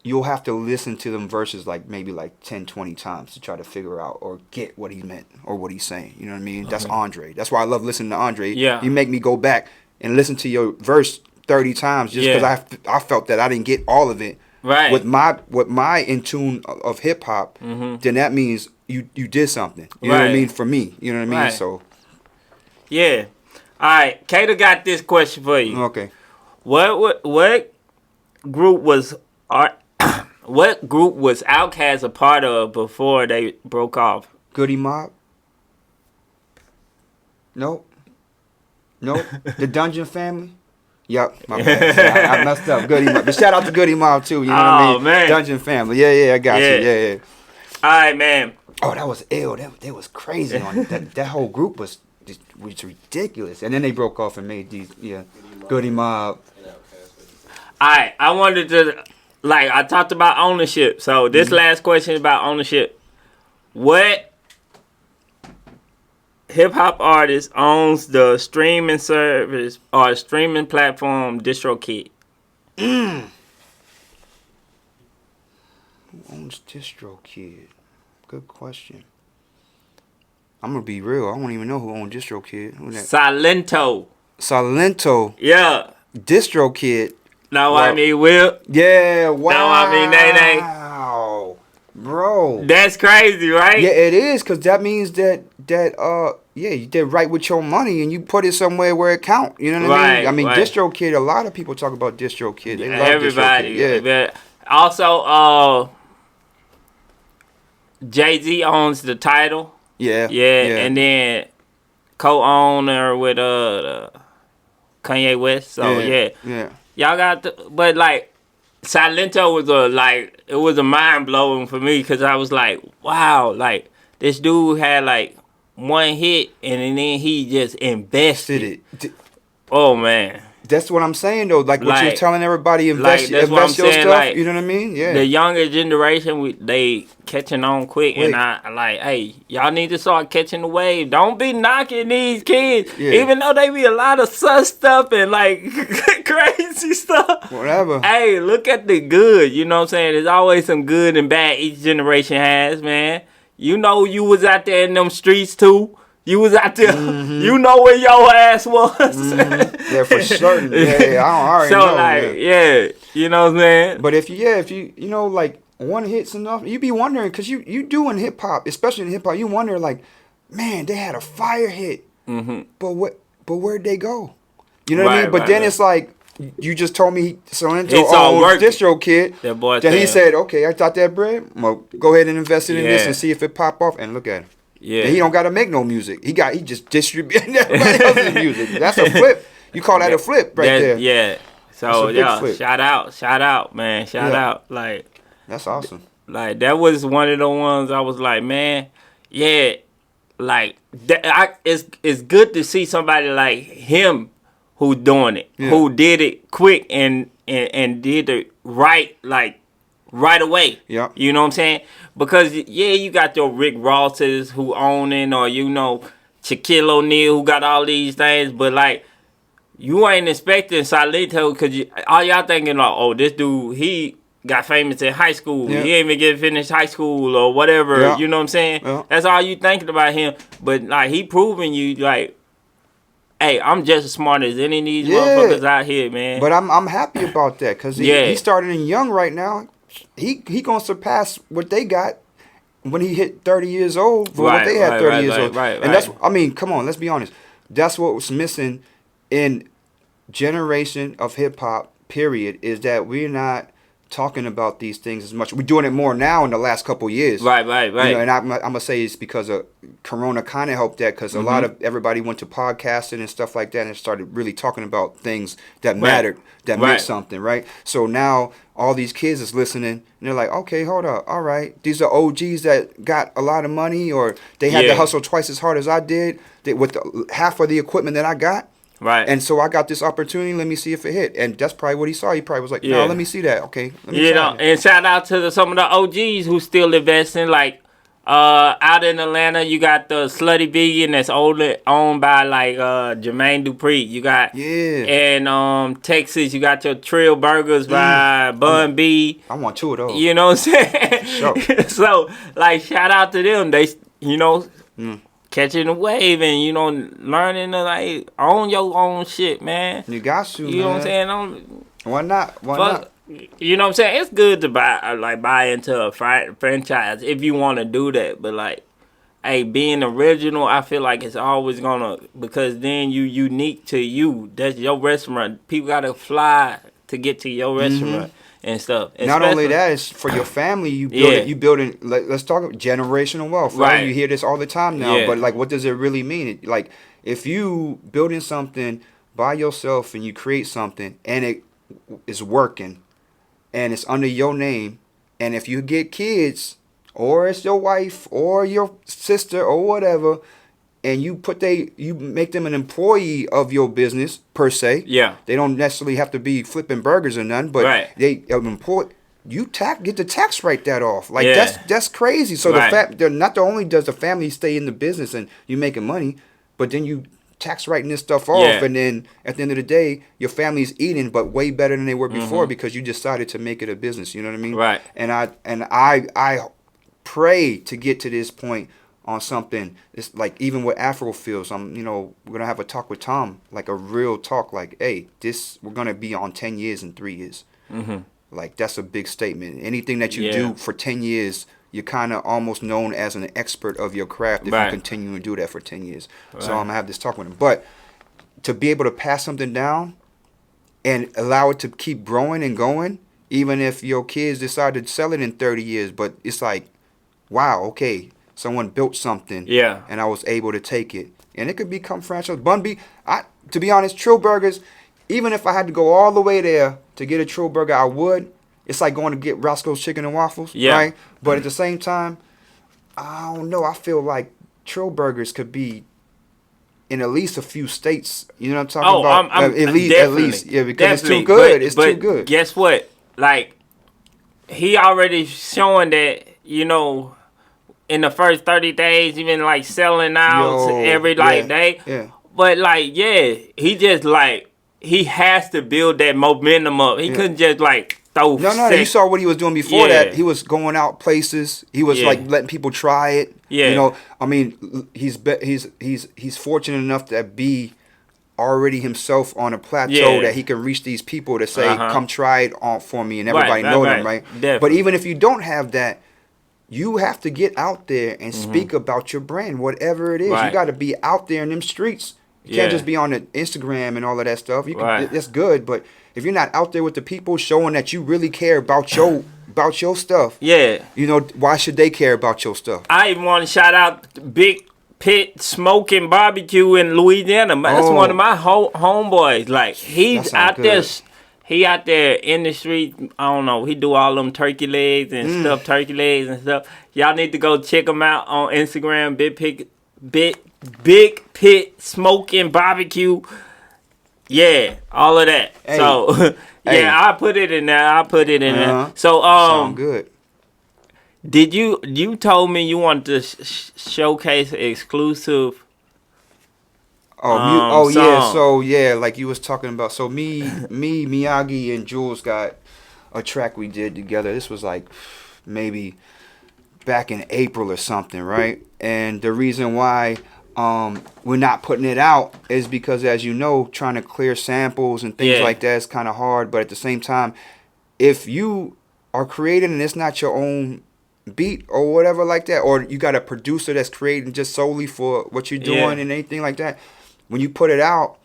you'll have to listen to them verses maybe 10, 20 times to try to figure out or get what he meant or what he's saying. You know what I mean? That's Andre. That's why I love listening to Andre. Yeah. You make me go back and listen to your verse 30 times just because I felt that I didn't get all of it. Right. With my in tune of hip hop, then that means you did something. You know what I mean? For me. You know what I mean? Right. So Yeah. All right. Kato got this question for you. okay. What group was Outkast a part of before they broke off? Goody Mob? Nope. The Dungeon Family? Yep, my bad. I messed up. Goody Mob. But shout out to Goody Mob too. You know what I mean? Man. Dungeon Family. Yeah, I got you. Yeah. All right, man. Oh, that was ill. That was crazy. That whole group was ridiculous. And then they broke off and made these. Yeah, Goody Mob. All right, I wanted to I talked about ownership. So this last question is about ownership. What hip hop artist owns the streaming service or streaming platform DistroKid? Who owns DistroKid? Good question. I'm gonna be real. I don't even know who owns DistroKid. Who's that? Silento. Yeah. DistroKid. Now I mean Will. Yeah. Wow. Now I mean Nay. Wow. Bro. That's crazy, right? Yeah, it is, because that means that you did right with your money and you put it somewhere where it count. You know what I mean? I mean, DistroKid, a lot of people talk about DistroKid. They love everybody. DistroKid. Yeah. Also, Jay-Z owns the title. Yeah. And then co-owner with Kanye West. So yeah. Y'all got but Silento was a mind blowing for me because I was like, wow, this dude had one hit and then he just invested it. Oh man, that's what I'm saying though. What you're telling everybody, invest your stuff. You know what I mean? Yeah. The younger generation, they catching on quick. And I hey, y'all need to start catching the wave. Don't be knocking these kids, even though they be a lot of sus stuff and crazy stuff. Whatever. Hey, look at the good. You know what I'm saying? There's always some good and bad each generation has, man. You know you was out there in them streets too. You was out there. You know where your ass was. Yeah, for certain. Yeah, I already know. You know what I'm saying? But if you one hit's enough, you be wondering, because you do in hip hop, especially in hip hop, you wonder man, they had a fire hit, but where'd they go? You know what I mean? But then it's you just told me Silento owns DistroKid. That boy then he said, okay, I thought that bread. Well, go ahead and invest it in this and see if it pop off. And look at him. Yeah. And he don't got to make no music. He just distributing everybody else's music. That's a flip. You call that a flip there. Yeah. So shout out, man. Shout out. That's awesome. That was one of the ones I was like, man, yeah. It's good to see somebody like him who doing it, who did it quick and did it right away. Yeah. You know what I'm saying? Because you got your Rick Rosses who own it, or Shaquille O'Neal who got all these things, but you ain't expecting Silento because all y'all thinking this dude, he got famous in high school. Yeah. He ain't even get finished high school or whatever. Yeah. You know what I'm saying? Yeah. That's all you thinking about him. But he proving you hey, I'm just as smart as any of these motherfuckers out here, man. But I'm happy about that because he started in young right now. He gonna surpass what they got when he hit 30 years old for what they had 30 years old. And that's, come on, let's be honest. That's what was missing in generation of hip hop, period, is that we're not talking about these things as much. We're doing it more now in the last couple of years. Right. You know, and I'm gonna say it's because of Corona kind of helped that, because a lot of everybody went to podcasting and stuff like that and started really talking about things that mattered, that meant something, right? So now all these kids is listening and they're like, okay, hold up, all right, these are OGs that got a lot of money, or they had to hustle twice as hard as I did with half of the equipment that I got. Right. And so I got this opportunity. Let me see if it hit. And that's probably what he saw. He probably was like, no, let me see that. Okay. Let me try it. And shout out to some of the OGs who still investing. Like, out in Atlanta, you got the Slutty Vegan that's owned by, like, Jermaine Dupree. You got, and Texas, you got your Trill Burgers by Bun B. I want 2 of those. You know what I'm saying? Sure. So, like, shout out to them. They, you know, catching the wave and, you know, learning to, like, own your own shit, man. You got to, You know what I'm saying? Why not? Why not? You know what I'm saying? It's good to buy into a franchise if you want to do that. But, like, hey, being original, I feel like it's always going to, because then you unique to you. That's your restaurant. People got to fly to get to your restaurant. And stuff. Not only that, it's for your family. You build it. You building. Let's talk about generational wealth. Right? You hear this all the time now. But like, what does it really mean? Like, if you building something by yourself and you create something and it is working, and it's under your name, and if you get kids, or it's your wife or your sister or whatever, and you make them an employee of your business per se. Yeah. They don't necessarily have to be flipping burgers or nothing, but they employ. You get the tax write that off. Like that's crazy. So the fact they're not only does the family stay in the business and you making money, but then you tax writing this stuff off, and then at the end of the day, your family's eating, but way better than they were before because you decided to make it a business. You know what I mean? Right. And I pray to get to this point on something. It's like, even with Afro Fields, we're gonna have a talk with Tom, like a real talk, like, hey, we're gonna be on 10 years in 3 years. Like, that's a big statement. Anything that you do for 10 years, you're kind of almost known as an expert of your craft if you continue to do that for 10 years. So I'm gonna have this talk with him. But to be able to pass something down and allow it to keep growing and going, even if your kids decide to sell it in 30 years, but it's like, wow, okay, someone built something, and I was able to take it, and it could become franchise. Bun B, to be honest, Trill Burgers, even if I had to go all the way there to get a Trill Burger, I would. It's like going to get Roscoe's Chicken and Waffles, right? But at the same time, I don't know. I feel like Trill Burgers could be in at least a few states. You know what I'm talking about? At least, yeah, because it's too good. It's too good. Guess what? Like, he already showing that, you know, in the first 30 days, even like selling out every day. Yeah. But like, he just like, he has to build that momentum up. He couldn't just like throw. No. You saw what he was doing before that. He was going out places. He was like letting people try it. Yeah. You know, I mean, he's fortunate enough to be already himself on a plateau that he can reach these people to say, come try it on for me, and everybody know them, right? Definitely. But even if you don't have that, you have to get out there and speak about your brand, whatever it is. You got to be out there in them streets. You can't just be on the Instagram and all of that stuff. You can, that's good, but if you're not out there with the people showing that you really care about your stuff, you know, why should they care about your stuff? I even want to shout out Big Pit Smoking Barbecue in Louisiana. That's one of my homeboys. Like, he's out there. He out there in the street. I don't know. He do all them turkey legs and stuffed turkey legs and stuff. Y'all need to go check him out on Instagram. Big Pit Smoking Barbecue. Yeah, all of that. Hey. So I put it in there. there. So sound good. Did you told me you wanted to showcase exclusive? Yeah. So like you was talking about. So me, Miyagi, and Jules got a track we did together. This was like maybe back in April or something, right? And the reason why we're not putting it out is because, as you know, trying to clear samples and things like that is kind of hard. But at the same time, if you are creating and it's not your own beat or whatever like that, or you got a producer that's creating just solely for what you're doing and anything like that, when you put it out,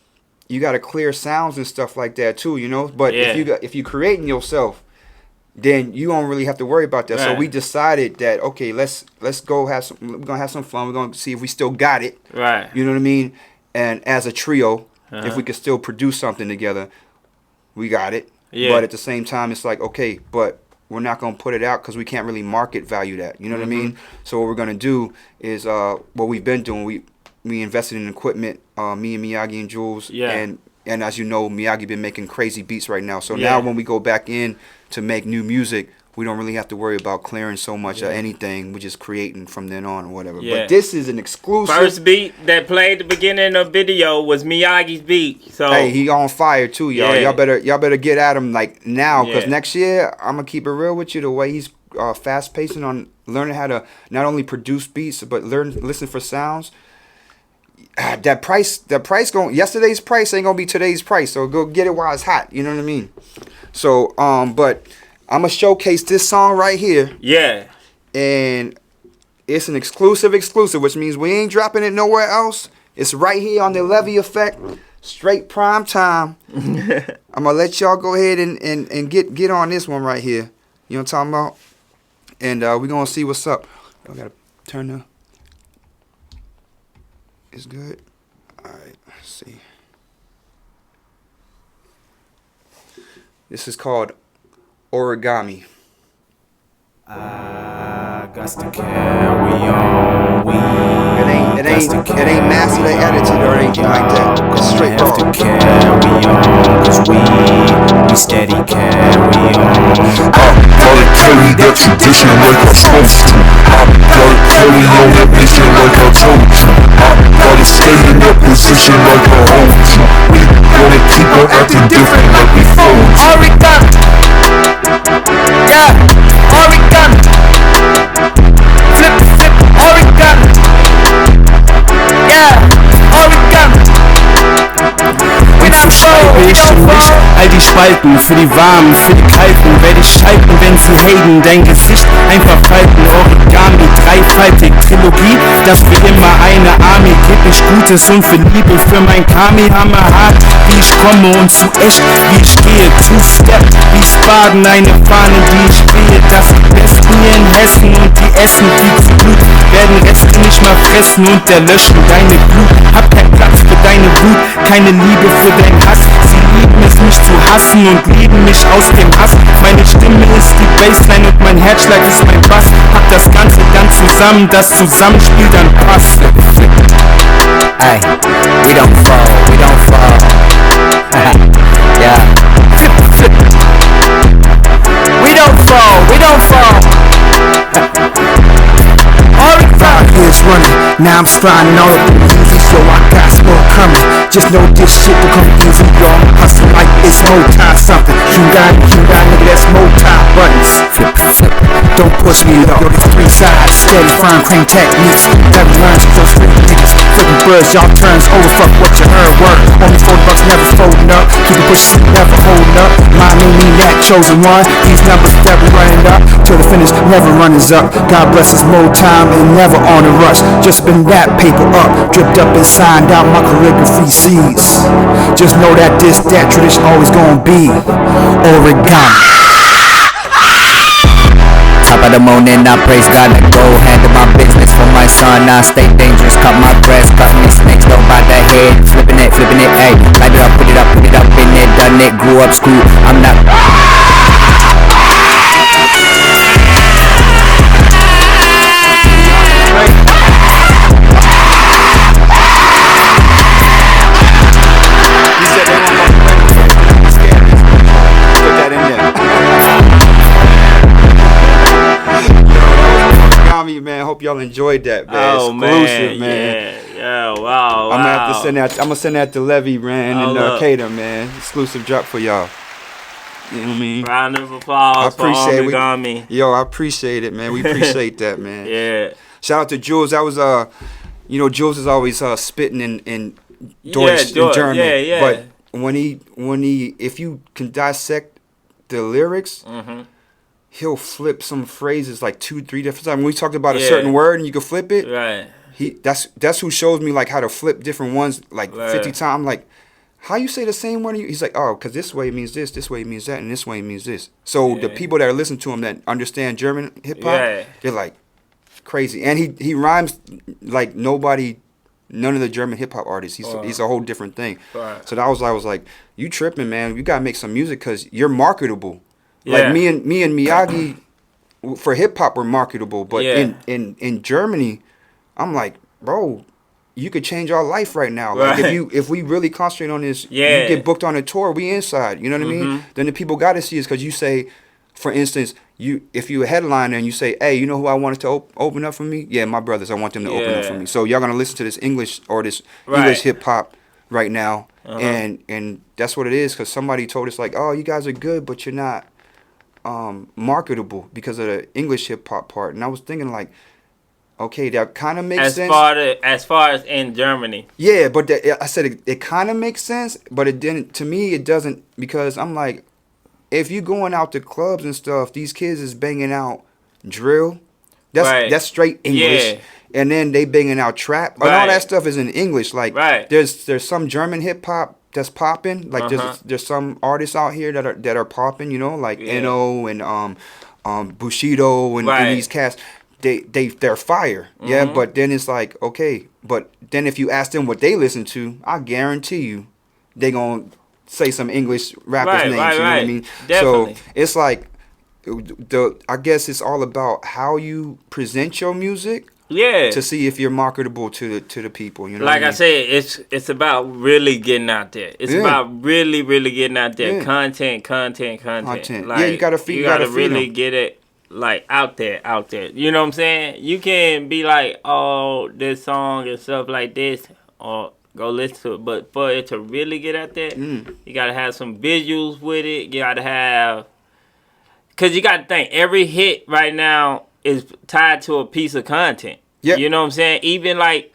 you got to clear sounds and stuff like that too, you know. But if you creating yourself, then you don't really have to worry about that. So Right. we decided that, okay, let's go have some. We're gonna have some fun. We're gonna see if we still got it. Right. You know what I mean? And as a trio, Uh-huh. if we could still produce something together, we got it. Yeah. But at the same time, it's like, okay, but we're not gonna put it out because we can't really market value that. You know what I mean? So what we're gonna do is what we've been doing. We invested in equipment. Me and Miyagi and Jules. Yeah. And as you know, Miyagi been making crazy beats right now. So Yeah. now when we go back in to make new music, we don't really have to worry about clearing so much of anything. We're just creating from then on or whatever. Yeah. But this is an exclusive. First beat that played at the beginning of the video was Miyagi's beat. So Hey, he on fire too, y'all. Yeah. Y'all better get at him like now, because Yeah. next year I'm gonna keep it real with you. The way he's fast pacing on learning how to not only produce beats but listen for sounds. That price yesterday's price ain't gonna be today's price. So go get it while it's hot. You know what I mean? So but I'm gonna showcase this song right here, yeah. and it's an exclusive, which means we ain't dropping it nowhere else. It's right here on the Levy Effect, straight prime time. I'm gonna let y'all go ahead and get on this one right here. You know what I'm talking about? And we're gonna see what's up. I gotta turn the. It's good. All right, let's see. This is called Origami. I got to carry on. It ain't mastered or edited or anything like that. It's straight have raw. to carry on, 'cause we steady carry on. Gotta carry that tradition like I'm supposed to. Gotta carry on that vision like I told you. Gotta stay in that position like I hold you. We gonna keep on acting different like we fold you. Origami, yeah, origami, flip, origami, yeah, origami. We don't fall. All die Spalten, für die Warmen, für die Kalten, werde ich schalten, wenn sie haten, dein Gesicht einfach falten, Origami, dreifaltig, Trilogie, das für immer eine Army, geht nicht Gutes und für Liebe, für mein Kami, hammerhart, wie ich komme und zu echt, wie ich gehe, Two-Step, Wiesbaden, eine Fahne, die ich wehe, das die Besten hier in Hessen und die essen viel zu gut, werden Reste nicht mal fressen und erlöschen deine Glut, hab keinen Platz für deine Wut, keine Liebe für deinen Hass, sie lieben es mich zu hassen und lieben mich aus dem Hass, meine Stimme ist die Bassline und mein Herzschlag ist mein Bass, hab das Ganze dann zusammen, das Zusammenspiel dann passt. Ay, we don't fall, yeah, we don't fall. All the 5 years running, now I'm striding all up in the easy, so I got more coming. Just know this shit will come easy, y'all. Hustle like it's more time something. Hyundai, nigga, that's more time buttons. Flip, don't push me up. Yo, this 3 sides, steady fine crane techniques. Never learns close to the niggas. Flipping birds, y'all turns over, fuck what you heard, word. Only $40 never folding up. Keep the push never holding up. Mine ain't mean that chosen one. These numbers never running up. Till the finish never runners up. God bless us more time and never on a rush. Just been that paper up, dripped up and signed out my calligraphy seeds. Just know that that tradition always gonna be origami. Top of the morning, I praise God to go handle my business for my son. I stay dangerous, cut my grass, cutting these snakes though by the head, flipping it, ayy. Light it up, put it up, been there, done it, grew up, screwed. I'm not. Man, hope y'all enjoyed that, man. Oh Exclusive, man, yeah, wow. I'm gonna have to send that. I'm gonna send that to Levy, man, Oh, and look. Cater, man. Exclusive drop for y'all. You know what I mean? Round of applause for Origami. Yo, I appreciate it, man. We appreciate that, man. Yeah. Shout out to Jules. That was Jules is always spitting in Deutsch, in Deutsch, German. yeah. But when he, if you can dissect the lyrics. Mm-hmm. He'll flip some phrases like 2-3 different times. When we talked about a Yeah. certain word and you can flip it, Right. that's who shows me like how to flip different ones like Right. 50 times. I'm like, how you say the same word? He's like, oh, because this way means this way means that, and this way means this. So the people that are listening to him that understand German hip hop, they're like crazy. And he rhymes like none of the German hip hop artists. He's a whole different thing. Right. So I was like, you tripping, man? You gotta make some music because you're marketable. Like me and Miyagi for hip hop were marketable, but in Germany, I'm like, bro, you could change our life right now. Like if we really concentrate on this, you get booked on a tour, we inside. You know what I mean? Then the people got to see us because you say, for instance, if you a headliner and you say, hey, you know who I wanted to open up for me? Yeah, my brothers, I want them to open up for me. So y'all gonna listen to this English or this English hip hop right now, and that's what it is. Because somebody told us like, oh, you guys are good, but you're not marketable because of the English hip hop part. And I was thinking like, okay, that kind of makes sense. As far as in Germany. Yeah, but I said it kind of makes sense, but it didn't. To me, it doesn't, because I'm like, if you going out to clubs and stuff, these kids is banging out drill. That's straight English. Yeah. And then they banging out trap. And all that stuff is in English. Like there's some German hip hop that's popping. Like there's some artists out here that are popping, you know, like Eno and Bushido and these cats. They're fire, but then it's like, okay, but then if you ask them what they listen to, I guarantee you they gonna say some English rappers names, you know what I mean? Definitely. So it's like I guess it's all about how you present your music, to see if you're marketable to the people, you know. Like I said, it's about really getting out there. It's about really getting out there. Content. Like, you gotta really get it. Like out there, you know what I'm saying? You can be like, oh, this song and stuff like this, or go listen to it. But for it to really get out there, you gotta have some visuals with it. You gotta have, cause you gotta think every hit right now is tied to a piece of content. Yeah, you know what I'm saying? Even like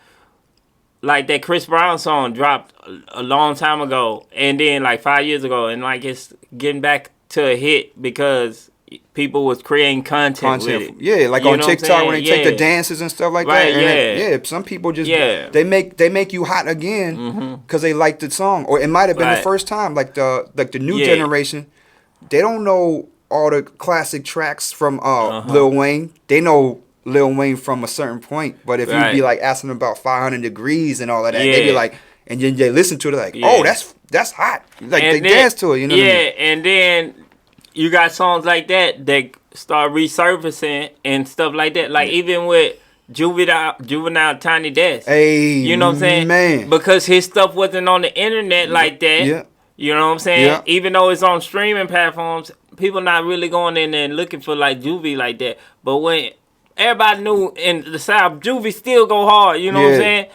that Chris Brown song dropped a long time ago, and then like 5 years ago, and like it's getting back to a hit because people was creating content with it. Yeah, like on TikTok when they take the dances and stuff like that. And some people just they make you hot again because they like the song, or it might have been the first time. Like the new generation, they don't know all the classic tracks from Lil Wayne. They know Lil Wayne from a certain point, but if you be like asking them about 500 Degrees and all of that, they be like, and then they listen to it like, oh, that's hot. Like they dance to it, you know what I mean? And then you got songs like that start resurfacing and stuff like that. Like even with Juvenile Tiny Desk. Hey, you know what I'm saying? Man. Because his stuff wasn't on the internet like that. Yeah. You know what I'm saying? Yeah. Even though it's on streaming platforms, people not really going in there and looking for like Juvie like that. But when everybody knew in the South, Juvie still go hard. You know what I'm saying?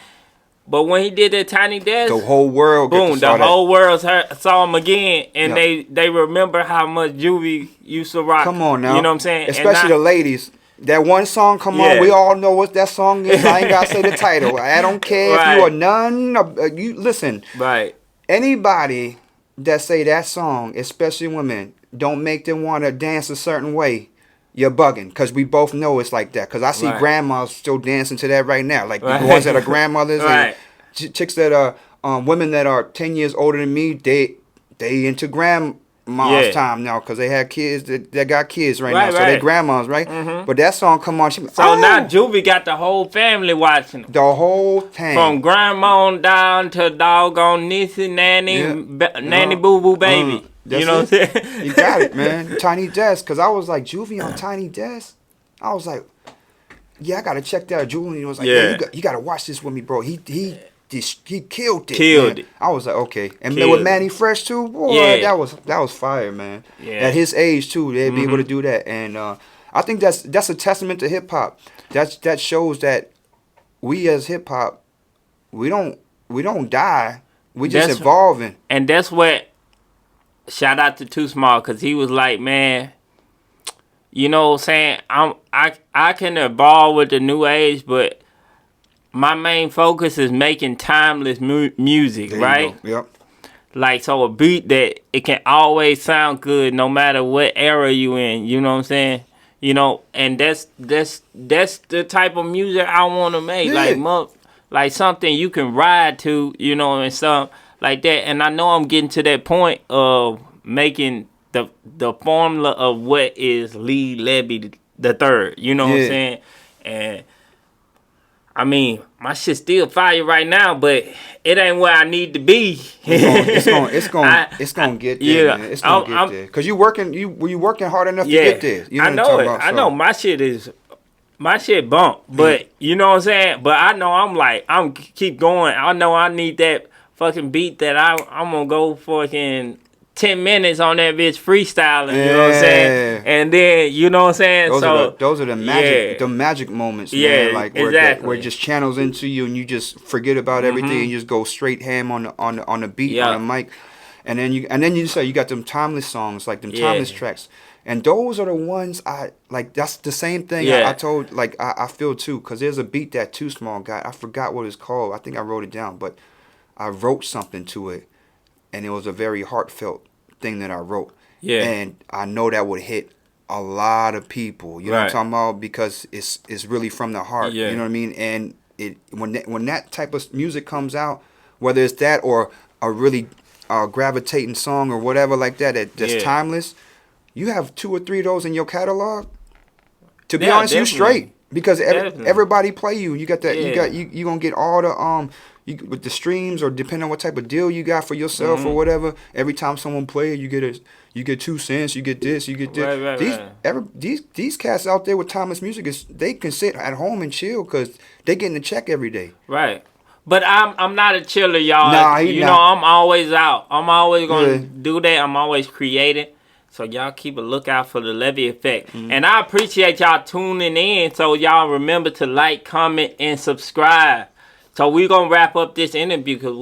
But when he did that Tiny Desk, the whole world, whole world saw him again, and they remember how much Juvie used to rock. Come on now, you know what I'm saying? Especially the ladies. That one song, come on, we all know what that song is. I ain't gotta say the title. I don't care if you are none. You listen. Right. Anybody that say that song, especially women, don't make them want to dance a certain way. You're bugging, because we both know it's like that. Because I see grandmas still dancing to that right now. Like the ones that are grandmothers, and chicks that are women that are 10 years older than me. They into grandma's time now because they have kids that got kids right now. So they grandmas, right? But that song come on. Now Juvie got the whole family watching them. The whole thing. From grandma on down to doggone Nissy, Nanny Boo Boo Baby. You know what I'm saying? You got it, man. Tiny Desk. Because I was like, Juvie on Tiny Desk? I was like, yeah, I got to check that out. Juvie was like, yeah, you got to watch this with me, bro. He killed it. I was like, okay. And then with Manny Fresh, too, boy, that was fire, man. Yeah. At his age, too, they'd be able to do that. And I think that's a testament to hip-hop. That shows that we as hip-hop, we don't die. We just evolving. And that's what... Shout out to Too Small, because he was like, man, you know what I'm saying? I can evolve with the new age, but my main focus is making timeless music, right? Yep. Like, so a beat that it can always sound good no matter what era you in, you know what I'm saying? You know, and that's the type of music I want to make. Yeah. Like something you can ride to, you know, and some like that. And I know I'm getting to that point of making the formula of what is Lee Levy III. You know what I'm saying? And I mean, my shit still fire right now, but it ain't where I need to be. It's gonna get there, man. It's gonna get there. Cause you working hard enough to get there. You know I know what I'm it. talking about, I know my shit bump, but you know what I'm saying. But I know I'm keep going. I know I need that fucking beat that I'm gonna go fucking 10 minutes on that bitch freestyling, you know what I'm saying? And then, you know what I'm saying? Those are the magic moments, man. Like where it just channels into you and you just forget about everything and you just go straight ham on the beat, on the mic. And then you say you got them timeless songs, like them timeless tracks. And those are the ones I like. That's the same thing I told, like I feel too, because there's a beat that Too Small got. I forgot what it's called. I think I wrote it down, but I wrote something to it. And it was a very heartfelt thing that I wrote. Yeah. And I know that would hit a lot of people. You know what I'm talking about? Because it's really from the heart. Yeah. You know what I mean? And when that type of music comes out, whether it's that or a really gravitating song or whatever like that's timeless, you have 2 or 3 of those in your catalog. To be honest, you straight. Because everybody play you. You got that. You gonna get all the with the streams, or depending on what type of deal you got for yourself or whatever. Every time someone play it, you get 2 cents. You get this. You get this. These cats out there with timeless music they can sit at home and chill because they getting a check every day. Right. But I'm not a chiller, y'all. Nah, you know, I'm always out. I'm always gonna do that. I'm always creating. So y'all keep a lookout for the Levy Effect. And I appreciate y'all tuning in. So y'all remember to like, comment, and subscribe. So we gonna wrap up this interview because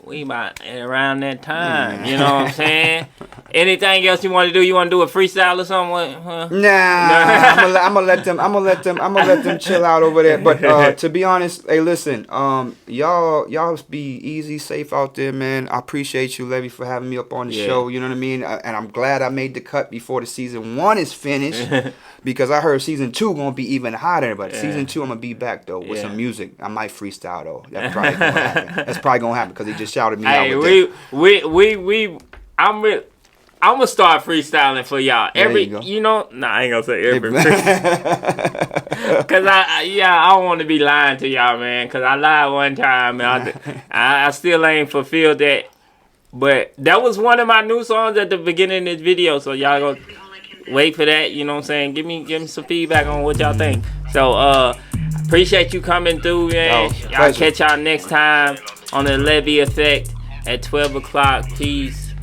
we about around that time. You know what I'm saying? Anything else you want to do? You want to do a freestyle or something? Huh? Nah, I'm gonna let them chill out over there. But to be honest, hey, listen, y'all be easy, safe out there, man. I appreciate you, Levy, for having me up on the show. You know what I mean? And I'm glad I made the cut before the season 1 is finished. Because I heard season 2 gonna be even hotter, but season 2 I'm gonna be back though with some music. I might freestyle though. That's probably gonna happen. That's probably gonna happen because he just shouted me out. I'm gonna start freestyling for y'all. I ain't gonna say every. Cause I don't want to be lying to y'all, man. Cause I lied one time and I still ain't fulfilled that. But that was one of my new songs at the beginning of this video, so y'all go wait for that. You know what I'm saying? Give me some feedback on what y'all think. So appreciate you coming through, man. Y'all catch y'all next time on the Levy Effect at 12 o'clock. Peace.